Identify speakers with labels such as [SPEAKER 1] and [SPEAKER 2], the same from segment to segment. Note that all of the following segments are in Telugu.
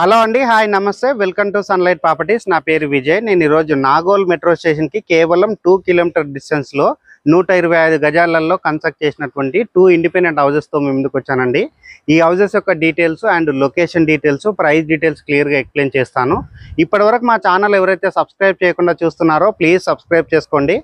[SPEAKER 1] హలో అండి, హాయ్ నమస్తే, వెల్కమ్ టు సన్లైట్ ప్రాపర్టీస్. నా పేరు విజయ్. నేను ఈరోజు నాగోల్ మెట్రో స్టేషన్కి కేవలం 2 కిలోమీటర్ డిస్టెన్స్లో 125 గజాలలో కన్స్ట్రక్ట్ చేసినటువంటి 2 ఇండిపెండెంట్ హౌజెస్తో మేము ముందుకు వచ్చానండి. ఈ హౌజెస్ యొక్క details and location details, price details క్లియర్గా ఎక్స్ప్లెయిన్ చేస్తాను. ఇప్పటివరకు మా ఛానల్ ఎవరైతే సబ్స్క్రైబ్ చేయకుండా చూస్తున్నారో ప్లీజ్ సబ్స్క్రైబ్ చేసుకోండి.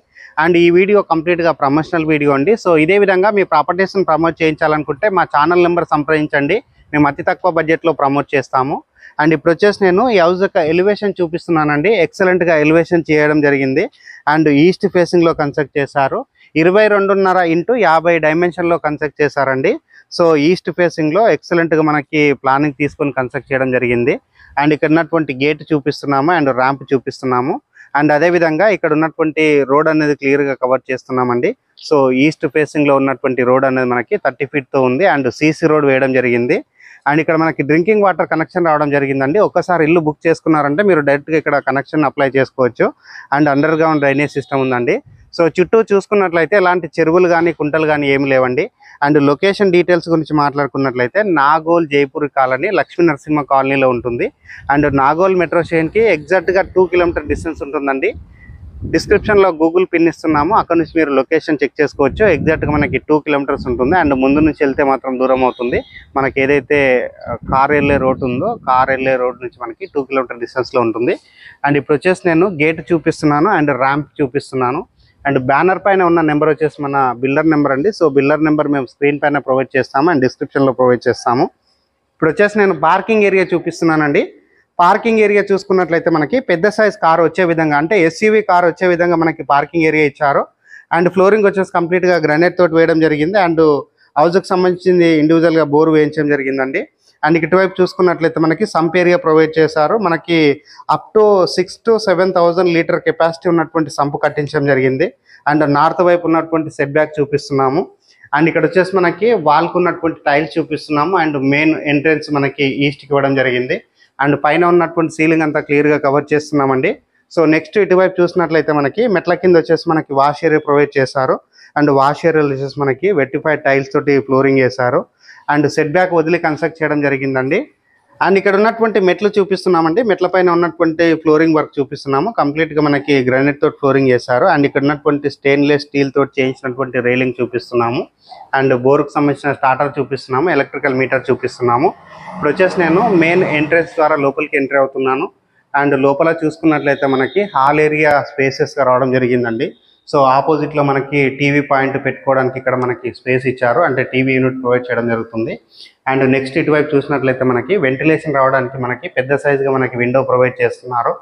[SPEAKER 1] అండ్ ఈ వీడియో కంప్లీట్గా ప్రమోషనల్ వీడియో అండి. సో ఇదే విధంగా మీ ప్రాపర్టీస్ని ప్రమోట్ చేయించాలనుకుంటే మా ఛానల్ నెంబర్ సంప్రదించండి. మేము అతి తక్కువ బడ్జెట్లో ప్రమోట్ చేస్తాము. అండ్ ఇప్పుడు వచ్చేసి నేను ఈ హౌస్ యొక్క ఎలివేషన్ చూపిస్తున్నానండి. ఎక్సలెంట్గా ఎలివేషన్ చేయడం జరిగింది. అండ్ ఈస్ట్ ఫేసింగ్లో కన్స్ట్రక్ట్ చేశారు. 22.5 x 50 డైమెన్షన్లో కన్స్ట్రక్ట్ చేశారండి. సో ఈస్ట్ ఫేసింగ్లో ఎక్సలెంట్గా మనకి ప్లానింగ్ తీసుకొని కన్స్ట్రక్ట్ చేయడం జరిగింది. అండ్ ఇక్కడ ఉన్నటువంటి గేట్ చూపిస్తున్నాము అండ్ ర్యాంప్ చూపిస్తున్నాము. అండ్ అదేవిధంగా ఇక్కడ ఉన్నటువంటి రోడ్ అనేది క్లియర్గా కవర్ చేస్తున్నామండి. సో ఈస్ట్ ఫేసింగ్లో ఉన్నటువంటి రోడ్ అనేది మనకి 30 ఫీట్తో ఉంది. అండ్ సీసీ రోడ్ వేయడం జరిగింది. అండ్ ఇక్కడ మనకి డ్రింకింగ్ వాటర్ కనెక్షన్ రావడం జరిగిందండి. ఒక్కసారి ఇల్లు బుక్ చేసుకున్నారంటే మీరు డైరెక్ట్గా ఇక్కడ కనెక్షన్ అప్లై చేసుకోవచ్చు. And under ground drainage system ఉందండి. సో చుట్టూ చూసుకున్నట్లయితే ఎలాంటి చెరువులు కానీ కుంటలు కానీ ఏమి లేవండి. అండ్ లొకేషన్ డీటెయిల్స్ గురించి మాట్లాడుకున్నట్లయితే నాగోల్ జైపూర్ కాలనీ లక్ష్మీ నరసింహ కాలనీలో ఉంటుంది. అండ్ నాగోల్ మెట్రో స్టేషన్కి ఎగ్జాక్ట్గా 2 కిలోమీటర్ డిస్టెన్స్ ఉంటుందండి. డిస్క్రిప్షన్లో గూగుల్ పిన్ ఇస్తున్నాము, అక్కడ నుంచి మీరు లొకేషన్ చెక్ చేసుకోవచ్చు. ఎగ్జాక్ట్గా మనకి 2 కిలోమీటర్స్ ఉంటుంది. అండ్ ముందు నుంచి వెళ్తే మాత్రం దూరం అవుతుంది. మనకి ఏదైతే కార్ వెళ్ళే రోడ్ ఉందో కార్ వెళ్ళే రోడ్ నుంచి మనకి 2 కిలోమీటర్ డిస్టెన్స్లో ఉంటుంది. అండ్ ఇప్పుడు వచ్చేసి నేను గేట్ చూపిస్తున్నాను అండ్ ర్యాంప్ చూపిస్తున్నాను. అండ్ బ్యానర్ పైన ఉన్న నెంబర్ వచ్చేసి మన బిల్డర్ నెంబర్ అండి. సో బిల్డర్ నెంబర్ మేము స్క్రీన్ పైన ప్రొవైడ్ చేస్తాము అండ్ డిస్క్రిప్షన్లో ప్రొవైడ్ చేస్తాము. ఇప్పుడు వచ్చేసి నేను పార్కింగ్ ఏరియా చూపిస్తున్నానండి. పార్కింగ్ ఏరియా చూసుకున్నట్లయితే మనకి పెద్ద సైజ్ కార్ వచ్చే విధంగా, అంటే ఎస్యూవీ కార్ వచ్చే విధంగా మనకి పార్కింగ్ ఏరియా ఇచ్చారు. అండ్ ఫ్లోరింగ్ వచ్చేసి కంప్లీట్గా గ్రానైట్ తోటి వేయడం జరిగింది. అండ్ హౌస్కి సంబంధించింది ఇండివిజువల్గా బోర్ వేయించడం జరిగిందండి. అండ్ ఇటువైపు చూసుకున్నట్లయితే మనకి సంప్ ఏరియా ప్రొవైడ్ చేశారు. మనకి up to 6,000 to 7,000 litre capacity ఉన్నటువంటి సంపు కట్టించడం జరిగింది. అండ్ నార్త్ వైపు ఉన్నటువంటి సెట్ బ్యాక్ చూపిస్తున్నాము. అండ్ ఇక్కడ వచ్చేసి మనకి వాల్కు ఉన్నటువంటి టైల్స్ చూపిస్తున్నాము. అండ్ మెయిన్ ఎంట్రెన్స్ మనకి ఈస్ట్కి ఇవ్వడం జరిగింది. అండ్ పైన ఉన్నటువంటి సీలింగ్ అంతా క్లియర్గా కవర్ చేస్తున్నామండి. సో నెక్స్ట్ ఇటువైపు చూసినట్లయితే మనకి మెట్ల కింద వచ్చేసి మనకి వాష్ ఏరియా ప్రొవైడ్ చేశారు. అండ్ వాష్ ఏరియాలో వచ్చేసి మనకి వెట్టిఫైడ్ టైల్స్ తోటి ఫ్లోరింగ్ చేశారు. అండ్ సెట్ బ్యాక్ వదిలి కన్స్ట్రక్ట్ చేయడం జరిగిందండి. అండ్ ఇక్కడ ఉన్నటువంటి మెట్లు చూపిస్తున్నామండి. మెట్ల పైన ఉన్నటువంటి ఫ్లోరింగ్ వర్క్ చూపిస్తున్నాము. కంప్లీట్గా మనకి గ్రానైట్ తోటి ఫ్లోరింగ్ చేశారు. అండ్ ఇక్కడ ఉన్నటువంటి స్టెయిన్లెస్ స్టీల్ తోటి చేయించినటువంటి రైలింగ్ చూపిస్తున్నాము. అండ్ బోర్కు సంబంధించిన స్టార్టర్ చూపిస్తున్నాము, ఎలక్ట్రికల్ మీటర్ చూపిస్తున్నాము. ఇప్పుడు వచ్చేసి నేను మెయిన్ ఎంట్రెన్స్ ద్వారా లోపలికి ఎంట్రీ అవుతున్నాను. అండ్ లోపల చూసుకున్నట్లయితే మనకి హాల్ ఏరియా స్పేసెస్గా రావడం జరిగిందండి. సో ఆపోజిట్లో మనకి టీవీ పాయింట్ పెట్టుకోవడానికి ఇక్కడ మనకి స్పేస్ ఇచ్చారు. అంటే టీవీ యూనిట్ ప్రొవైడ్ చేయడం జరుగుతుంది. అండ్ నెక్స్ట్ ఇటువైపు చూసినట్లయితే మనకి వెంటిలేషన్ రావడానికి మనకి పెద్ద సైజుగా మనకి విండో ప్రొవైడ్ చేస్తున్నారు.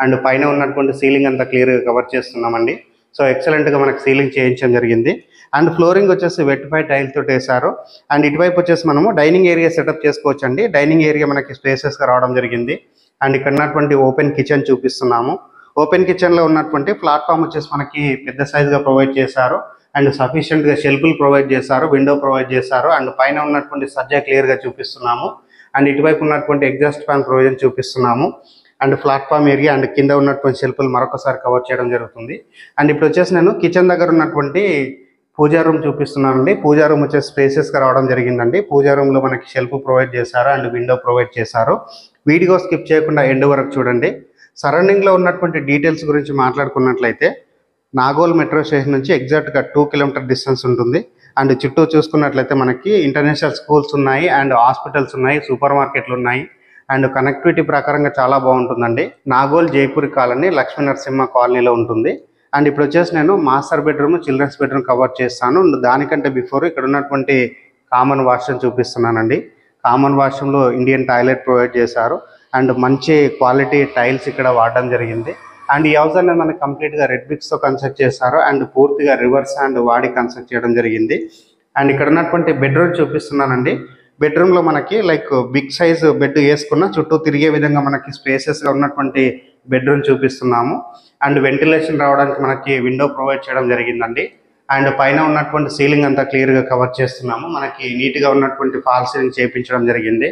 [SPEAKER 1] అండ్ పైన ఉన్నటువంటి సీలింగ్ అంతా క్లియర్గా కవర్ చేస్తున్నామండి. సో ఎక్సలెంట్గా మనకి సీలింగ్ చేయించడం జరిగింది. అండ్ ఫ్లోరింగ్ వచ్చేసి వెట్టిఫైడ్ టైల్ తోటి వేశారు. అండ్ ఇటువైపు వచ్చేసి మనము డైనింగ్ ఏరియా సెటప్ చేసుకోవచ్చు అండి. డైనింగ్ ఏరియా మనకి స్పేసెస్గా రావడం జరిగింది. అండ్ ఇక్కడ ఉన్నటువంటి ఓపెన్ కిచెన్ చూపిస్తున్నాము. ఓపెన్ కిచెన్లో ఉన్నటువంటి ప్లాట్ఫామ్ వచ్చేసి మనకి పెద్ద సైజుగా ప్రొవైడ్ చేశారు. అండ్ సఫిషియెంట్గా షెల్ఫ్లు ప్రొవైడ్ చేశారు, విండో ప్రొవైడ్ చేశారు. అండ్ పైన ఉన్నటువంటి సజ్జా క్లియర్గా చూపిస్తున్నాము. అండ్ ఇటువైపు ఉన్నటువంటి ఎగ్జాస్ట్ ఫ్యాన్ ప్రొవిజన్ చూపిస్తున్నాము. అండ్ ప్లాట్ఫామ్ ఏరియా అండ్ కింద ఉన్నటువంటి షెల్ఫ్లు మరొకసారి కవర్ చేయడం జరుగుతుంది. అండ్ ఇప్పుడు వచ్చేసి నేను కిచెన్ దగ్గర ఉన్నటువంటి పూజా రూమ్ చూపిస్తున్నానండి. పూజా రూమ్ వచ్చేసి స్పేసెస్గా రావడం జరిగిందండి. పూజా రూమ్లో మనకి షెల్ఫ్ ప్రొవైడ్ చేశారు అండ్ విండో ప్రొవైడ్ చేశారు. వీడియో స్కిప్ చేయకుండా ఎండ్ వరకు చూడండి. సరౌండింగ్లో ఉన్నటువంటి డీటెయిల్స్ గురించి మాట్లాడుకున్నట్లయితే నాగోల్ మెట్రో స్టేషన్ నుంచి ఎగ్జాక్ట్గా 2 కిలోమీటర్ డిస్టెన్స్ ఉంటుంది. అండ్ చుట్టూ చూసుకున్నట్లయితే మనకి ఇంటర్నేషనల్ స్కూల్స్ ఉన్నాయి, అండ్ హాస్పిటల్స్ ఉన్నాయి, సూపర్ మార్కెట్లు ఉన్నాయి. అండ్ కనెక్టివిటీ ప్రకారంగా చాలా బాగుంటుందండి. నాగోల్ జైపూర్ కాలనీ లక్ష్మీ నరసింహ కాలనీలో ఉంటుంది. అండ్ ఇప్పుడు వచ్చేసి నేను master bedroom, children's bedroom cover చేస్తాను. దానికంటే బిఫోర్ ఇక్కడ ఉన్నటువంటి కామన్ వాష్రూమ్ చూపిస్తున్నానండి. కామన్ వాష్రూమ్లో ఇండియన్ టాయిలెట్ ప్రొవైడ్ చేశారు. అండ్ మంచి క్వాలిటీ టైల్స్ ఇక్కడ వాడడం జరిగింది. అండ్ ఈ హౌస్ అనేది మనకి కంప్లీట్గా రెడ్ బ్రిక్స్తో కన్స్ట్రక్ట్ చేశారు. అండ్ పూర్తిగా రివర్స్ అండ్ వాడి కన్స్ట్రక్ట్ చేయడం జరిగింది. అండ్ ఇక్కడ ఉన్నటువంటి బెడ్రూమ్ చూపిస్తున్నానండి. బెడ్రూమ్లో మనకి లైక్ బిగ్ సైజ్ బెడ్ వేసుకున్న చుట్టూ తిరిగే విధంగా మనకి స్పేసెస్గా ఉన్నటువంటి బెడ్రూమ్ చూపిస్తున్నాము. అండ్ వెంటిలేషన్ రావడానికి మనకి విండో ప్రొవైడ్ చేయడం జరిగిందండి. అండ్ పైన ఉన్నటువంటి సీలింగ్ అంతా క్లియర్గా కవర్ చేస్తున్నాము. మనకి నీట్గా ఉన్నటువంటి ఫాల్ సీలింగ్ చేయించడం జరిగింది.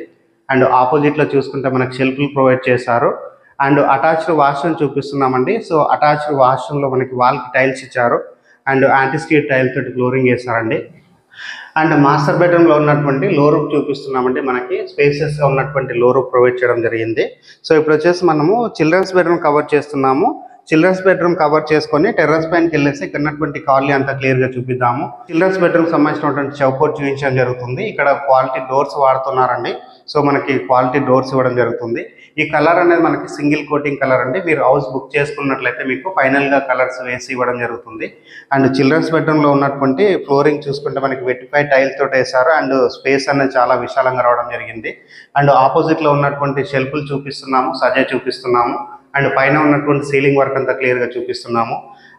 [SPEAKER 1] అండ్ ఆపోజిట్లో చూసుకుంటే మనకి షెల్ఫ్లు ప్రొవైడ్ చేశారు. అండ్ అటాచ్డ్ వాష్రూమ్ చూపిస్తున్నామండి. సో అటాచ్డ్ వాష్రూమ్లో మనకి వాల్కి టైల్స్ ఇచ్చారు. అండ్ యాంటీ స్కిడ్ టైల్ తోటి ఫ్లోరింగ్ చేశారండి. అండ్ మాస్టర్ బెడ్రూమ్లో ఉన్నటువంటి లో రూఫ్ చూపిస్తున్నామండి. మనకి స్పేసెస్గా ఉన్నటువంటి లో రూఫ్ ప్రొవైడ్ చేయడం జరిగింది. సో ఇప్పుడు వచ్చేసి మనము చిల్డ్రన్స్ బెడ్రూమ్ కవర్ చేస్తున్నాము. చిల్డ్రన్స్ బెడ్రూమ్ కవర్ చేసుకొని టెర్రస్ పైనకి వెళ్ళేసి ఇక్కడ ఉన్నటువంటి కాలనీ అంతా క్లియర్గా చూపిద్దాము. చిల్డ్రన్స్ బెడ్రూమ్ సంబంధించినటువంటి చౌకోట్ చూపించడం జరుగుతుంది. ఇక్కడ క్వాలిటీ డోర్స్ వాడుతున్నారండి. సో మనకి క్వాలిటీ డోర్స్ ఇవ్వడం జరుగుతుంది. ఈ కలర్ అనేది మనకి సింగిల్ కోటింగ్ కలర్ అండి. మీరు హౌస్ బుక్ చేసుకున్నట్లయితే మీకు ఫైనల్గా కలర్స్ వేసి ఇవ్వడం జరుగుతుంది. అండ్ చిల్డ్రన్స్ బెడ్రూమ్లో ఉన్నటువంటి ఫ్లోరింగ్ చూసుకుంటే మనకి వెట్టిఫై టైల్స్ తోటి వేశారు. అండ్ స్పేస్ అనేది చాలా విశాలంగా రావడం జరిగింది. అండ్ ఆపోజిట్లో ఉన్నటువంటి షెల్ఫ్లు చూపిస్తున్నాము, సజా చూపిస్తున్నాము. అండ్ పైన ఉన్నటువంటి సీలింగ్ వర్క్ అంతా క్లియర్గా చూపిస్తున్నాము.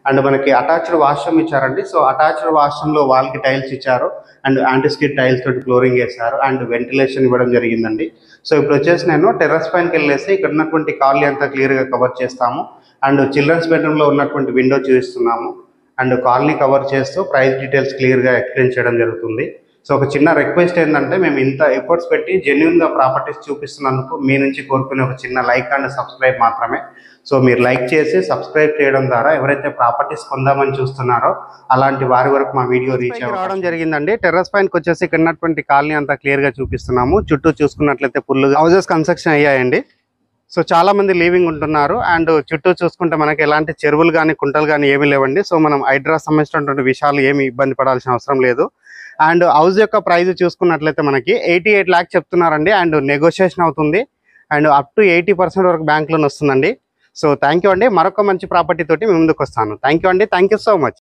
[SPEAKER 1] అండ్ మనకి అటాచ్డ్ వాష్రూమ్ ఇచ్చారండి. సో అటాచ్డ్ వాష్రూమ్లో వాల్కి టైల్స్ ఇచ్చారు. అండ్ యాంటీస్కిడ్ టైల్స్ తోటి ఫ్లోరింగ్ వేశారు. అండ్ వెంటిలేషన్ ఇవ్వడం జరిగిందండి. సో ఇప్పుడు వచ్చేసి నేను టెర్రస్ పైనకి వెళ్ళేసి ఇక్కడ ఉన్నటువంటి కాలనీ అంతా క్లియర్గా కవర్ చేస్తాము. అండ్ చిల్డ్రన్స్ బెడ్రూమ్లో ఉన్నటువంటి విండో చూపిస్తున్నాము. అండ్ కాలనీ కవర్ చేస్తూ ప్రైస్ డీటెయిల్స్ క్లియర్గా ఎక్స్ప్లెయిన్ చేయడం జరుగుతుంది. సో ఒక చిన్న రిక్వెస్ట్ ఏంటంటే, మేము ఇంత ఎఫర్ట్స్ పెట్టి జెన్యున్గా ప్రాపర్టీస్ చూపిస్తున్నందుకు మీ నుంచి కోరుకునే ఒక చిన్న లైక్ అండ్ సబ్స్క్రైబ్ మాత్రమే. సో మీరు లైక్ చేసి సబ్స్క్రైబ్ చేయడం ద్వారా ఎవరైతే ప్రాపర్టీస్ కొందామని చూస్తున్నారో అలాంటి వారి వరకు మా వీడియో రీచ్ రావడం జరిగిందండి. టెర్రస్ పైనకి వచ్చేసి ఇక్కడ ఉన్నటువంటి కాలనీ అంతా క్లియర్గా చూపిస్తున్నాము. చుట్టూ చూసుకున్నట్లయితే ఫుల్గా హౌసెస్ కన్స్ట్రక్షన్ అయ్యాయండి. సో చాలా మంది లీవింగ్ ఉంటున్నారు. అండ్ చుట్టూ చూసుకుంటే మనకి ఎలాంటి చెరువులు కానీ కుంటలు కానీ ఏమీ లేవండి. సో మనం హైడ్రా సంబంధించినటువంటి విషయాలు ఏమి ఇబ్బంది పడాల్సిన అవసరం లేదు. అండ్ హౌస్ యొక్క ప్రైస్ చూసుకున్నట్లయితే మనకి 88 lakhs చెప్తున్నారండి. అండ్ నెగోషియేషన్ అవుతుంది. అండ్ అప్ టు 80% వరకు బ్యాంక్ లోన్ వస్తుందండి. సో థ్యాంక్ యూ అండి. మరొక మంచి ప్రాపర్టీ తోటి మీ ముందుకు వస్తాను. థ్యాంక్ యూ అండి. Thank you so much.